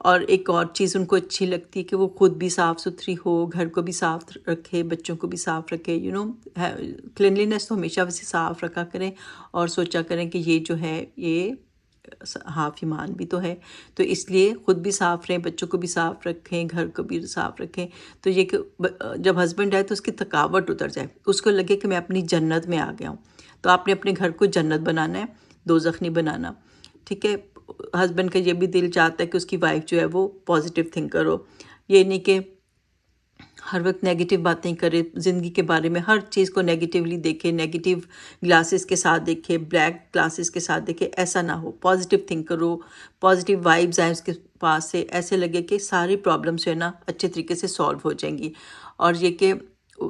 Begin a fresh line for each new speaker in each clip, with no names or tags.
اور ایک اور چیز ان کو اچھی لگتی ہے کہ وہ خود بھی صاف ستھری ہو، گھر کو بھی صاف رکھے، بچوں کو بھی صاف رکھے، کلینلینس تو ہمیشہ ویسے صاف رکھا کریں، اور سوچا کریں کہ یہ جو ہے یہ ہاف ایمان بھی تو ہے، تو اس لیے خود بھی صاف رہیں، بچوں کو بھی صاف رکھیں، گھر کو بھی صاف رکھیں. تو یہ کہ جب ہسبینڈ آئے تو اس کی تھکاوٹ اتر جائے، اس کو لگے کہ میں اپنی جنت میں آ گیا ہوں. تو آپ نے اپنے گھر کو جنت بنانا ہے، دوزخ نہیں بنانا. ٹھیک ہے. ہسبینڈ کا یہ بھی دل چاہتا ہے کہ اس کی وائف جو ہے وہ پازیٹیو تھنکر ہو، یہ نہیں کہ ہر وقت نیگیٹو باتیں کرے، زندگی کے بارے میں ہر چیز کو نیگیٹیولی دیکھے، نیگیٹیو گلاسز کے ساتھ دیکھے، بلیک گلاسز کے ساتھ دیکھے. ایسا نہ ہو، پازیٹیو تھنکر ہو، پازیٹیو وائبز آئیں اس کے پاس سے، ایسے لگے کہ ساری پرابلمس جو ہے نا اچھے طریقے سے سالو ہو جائیں گی. اور یہ کہ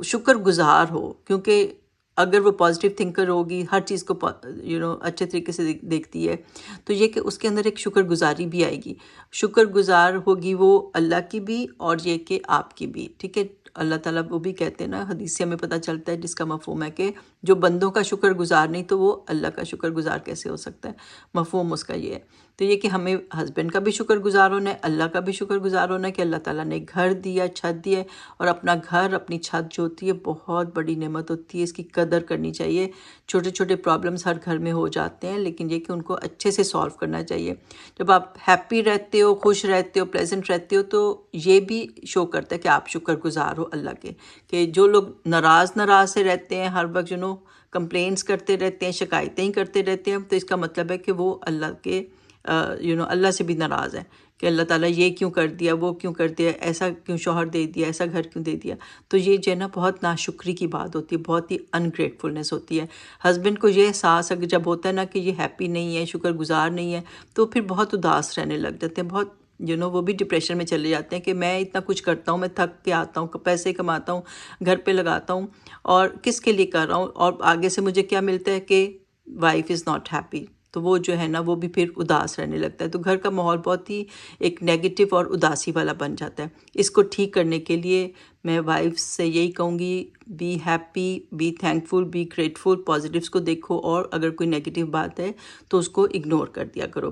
شکر گزار ہو، کیونکہ اگر وہ پازیٹیو تھنکر ہوگی، ہر چیز کو اچھے طریقے سے دیکھتی ہے، تو یہ کہ اس کے اندر ایک شکر گزاری بھی آئے گی. شکر گزار ہوگی وہ اللہ کی بھی اور یہ کہ آپ کی بھی. ٹھیک ہے. اللہ تعالیٰ وہ بھی کہتے ہیں نا، حدیث سے ہمیں پتہ چلتا ہے جس کا مفہوم ہے کہ جو بندوں کا شکر گزار نہیں تو وہ اللہ کا شکر گزار کیسے ہو سکتا ہے. مفہوم اس کا یہ ہے. تو یہ کہ ہمیں ہسبینڈ کا بھی شکر گزار ہونا ہے، اللہ کا بھی شکر گزار ہونا ہے کہ اللہ تعالیٰ نے گھر دیا، چھت دیا ہے. اور اپنا گھر، اپنی چھت جو ہوتی ہے بہت بڑی نعمت ہوتی ہے، اس کی قدر کرنی چاہیے. چھوٹے چھوٹے پرابلمس ہر گھر میں ہو جاتے ہیں، لیکن یہ کہ ان کو اچھے سے سالو کرنا چاہیے. جب آپ ہیپی رہتے ہو، خوش رہتے ہو، پلیزنٹ رہتے ہو، تو یہ بھی شو کرتا ہے کہ آپ شکر گزار ہو اللہ کے. کہ جو لوگ ناراض سے رہتے ہیں، ہر وقت کمپلینس کرتے رہتے ہیں، شکایتیں ہی کرتے رہتے ہیں، تو اس کا مطلب ہے کہ وہ اللہ کے اللہ سے بھی ناراض ہے کہ اللہ تعالیٰ یہ کیوں کر دیا، وہ کیوں کر دیا، ایسا کیوں شوہر دے دیا، ایسا گھر کیوں دے دیا. تو یہ جو ہے نا بہت ناشکری کی بات ہوتی ہے، بہت ہی انگریٹفلنس ہوتی ہے. ہسبینڈ کو یہ احساس اگر جب ہوتا ہے نا کہ یہ ہیپی نہیں ہے، شکر گزار نہیں ہے، تو پھر بہت اداس رہنے لگ جاتے ہیں، بہت وہ بھی ڈپریشن میں چلے جاتے ہیں کہ میں اتنا کچھ کرتا ہوں، میں تھک کے آتا ہوں، پیسے کماتا ہوں، گھر پہ لگاتا ہوں، اور کس کے لیے کر رہا ہوں، اور آگے سے مجھے کیا ملتا ہے کہ وائف از ناٹ ہیپی. تو وہ جو ہے نا وہ بھی پھر اداس رہنے لگتا ہے. تو گھر کا ماحول بہت ہی ایک نیگیٹو اور اداسی والا بن جاتا ہے. اس کو ٹھیک کرنے کے لیے میں وائف سے یہی کہوں گی، be happy, be thankful, be grateful, positives کو دیکھو، اور اگر کوئی نیگیٹو بات ہے تو اس کو اگنور کر دیا کرو.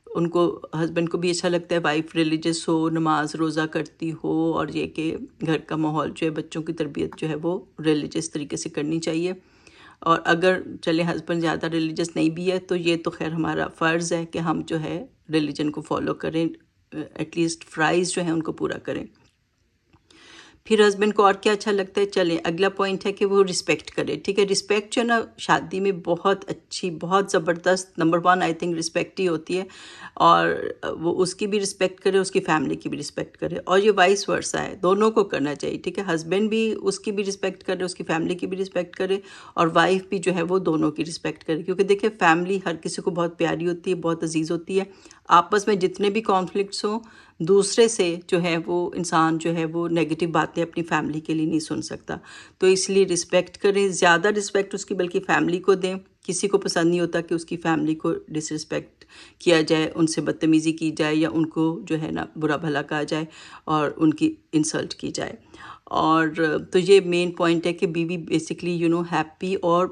ان کو، ہسبینڈ کو بھی اچھا لگتا ہے وائف ریلیجس ہو، نماز روزہ کرتی ہو، اور یہ کہ گھر کا ماحول جو ہے، بچوں کی تربیت جو ہے وہ ریلیجس طریقے سے کرنی چاہیے. اور اگر چلے ہسبینڈ زیادہ ریلیجس نہیں بھی ہے تو یہ تو خیر ہمارا فرض ہے کہ ہم جو ہے ریلیجن کو فالو کریں، ایٹ لیسٹ فرائض جو ہیں ان کو پورا کریں. پھر ہسبینڈ کو اور کیا اچھا لگتا ہے، چلیں اگلا پوائنٹ ہے کہ وہ رسپیکٹ کرے. ٹھیک ہے. رسپیکٹ جو ہے نا شادی میں بہت اچھی، بہت زبردست، نمبر 1 آئی تھنک رسپیکٹ ہی ہوتی ہے. اور وہ اس کی بھی رسپیکٹ کرے، اس کی فیملی کی بھی رسپیکٹ کرے، اور یہ وائس ورسا ہے، دونوں کو کرنا چاہیے. ٹھیک ہے. ہسبینڈ بھی اس کی بھی رسپیکٹ کرے، اس کی فیملی کی بھی رسپیکٹ کرے، اور وائف بھی جو ہے وہ دونوں کی رسپیکٹ کرے. کیونکہ دیکھیں فیملی ہر کسی کو بہت پیاری ہوتی ہے، بہت عزیز ہوتی ہے. آپس میں جتنے بھی کانفلکٹس ہوں، دوسرے سے جو ہے وہ انسان جو ہے وہ نیگیٹو باتیں اپنی فیملی کے لیے نہیں سن سکتا. تو اس لیے رسپیکٹ کریں، زیادہ رسپیکٹ اس کی بلکہ فیملی کو دیں. کسی کو پسند نہیں ہوتا کہ اس کی فیملی کو ڈس رسپیکٹ کیا جائے، ان سے بدتمیزی کی جائے، یا ان کو جو ہے نا برا بھلا کہا جائے اور ان کی انسلٹ کی جائے. اور تو یہ مین پوائنٹ ہے کہ بیوی بیسکلی ہیپی اور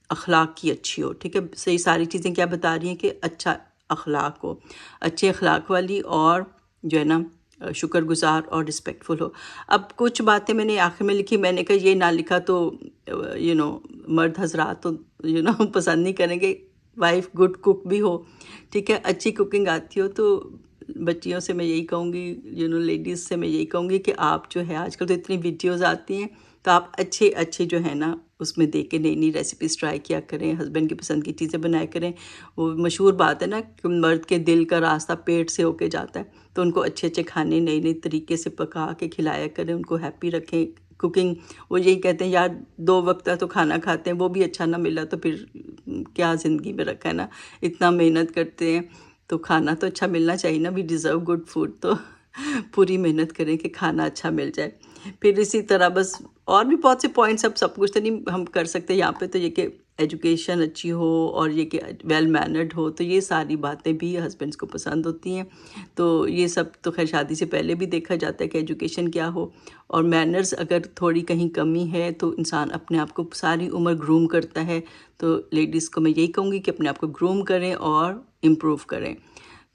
اخلاق کی اچھی ہو. ٹھیک ہے. صحیح ساری چیزیں کیا بتا رہی ہیں کہ اچھا اخلاق ہو، اچھے اخلاق والی، اور جو ہے نا شکر گزار اور رسپیکٹفل ہو. اب کچھ باتیں میں نے آخر میں لکھی، میں نے کہا یہ نہ لکھا تو مرد حضرات تو پسند نہیں کریں گے. وائف گڈ کوک بھی ہو، ٹھیک ہے، اچھی کوکنگ آتی ہو، تو بچیوں سے میں یہی کہوں گی، لیڈیز سے میں یہی کہوں گی کہ آپ جو ہے، آج کل تو اتنی ویڈیوز آتی ہیں، تو آپ اچھے جو ہے نا اس میں دیکھ کے نئی نئی ریسیپیز ٹرائی کیا کریں، ہسبینڈ کی پسند کی چیزیں بنایا کریں. وہ مشہور بات ہے نا کہ مرد کے دل کا راستہ پیٹ سے ہو کے جاتا ہے. تو ان کو اچھے کھانے نئے طریقے سے پکا کے کھلایا کریں، ان کو ہیپی رکھیں. کوکنگ، وہ یہی کہتے ہیں یار 2 وقت تو کھانا کھاتے ہیں، وہ بھی اچھا نہ ملا تو پھر کیا زندگی میں رکھا ہے نا. اتنا محنت کرتے ہیں تو کھانا تو اچھا ملنا چاہیے نا. وی ڈیزرو گڈ فوڈ. تو پوری محنت کریں کہ کھانا اچھا مل جائے. پھر اسی طرح بس اور بھی بہت سے پوائنٹس، اب سب کچھ تو نہیں ہم کر سکتے یہاں پہ. تو یہ کہ ایجوکیشن اچھی ہو، اور یہ کہ ویل مینرڈ ہو، تو یہ ساری باتیں بھی ہسبینڈس کو پسند ہوتی ہیں. تو یہ سب تو خیر شادی سے پہلے بھی دیکھا جاتا ہے کہ ایجوکیشن کیا ہو، اور مینرز اگر تھوڑی کہیں کمی ہے تو انسان اپنے آپ کو ساری عمر گروم کرتا ہے. تو لیڈیز کو میں یہی کہوں گی کہ اپنے آپ کو گروم کریں اور امپروو کریں.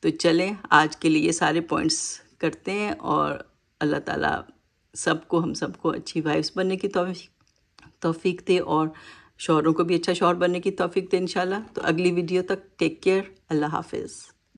تو چلیں آج کے لیے یہ سارے پوائنٹس کرتے ہیں، اور اللہ تعالیٰ ہم سب کو اچھی وائفس بننے کی توفیق دے، اور شوہروں کو بھی اچھا شوہر بننے کی توفیق دے انشاءاللہ۔ تو اگلی ویڈیو تک ٹیک کیئر، اللہ حافظ۔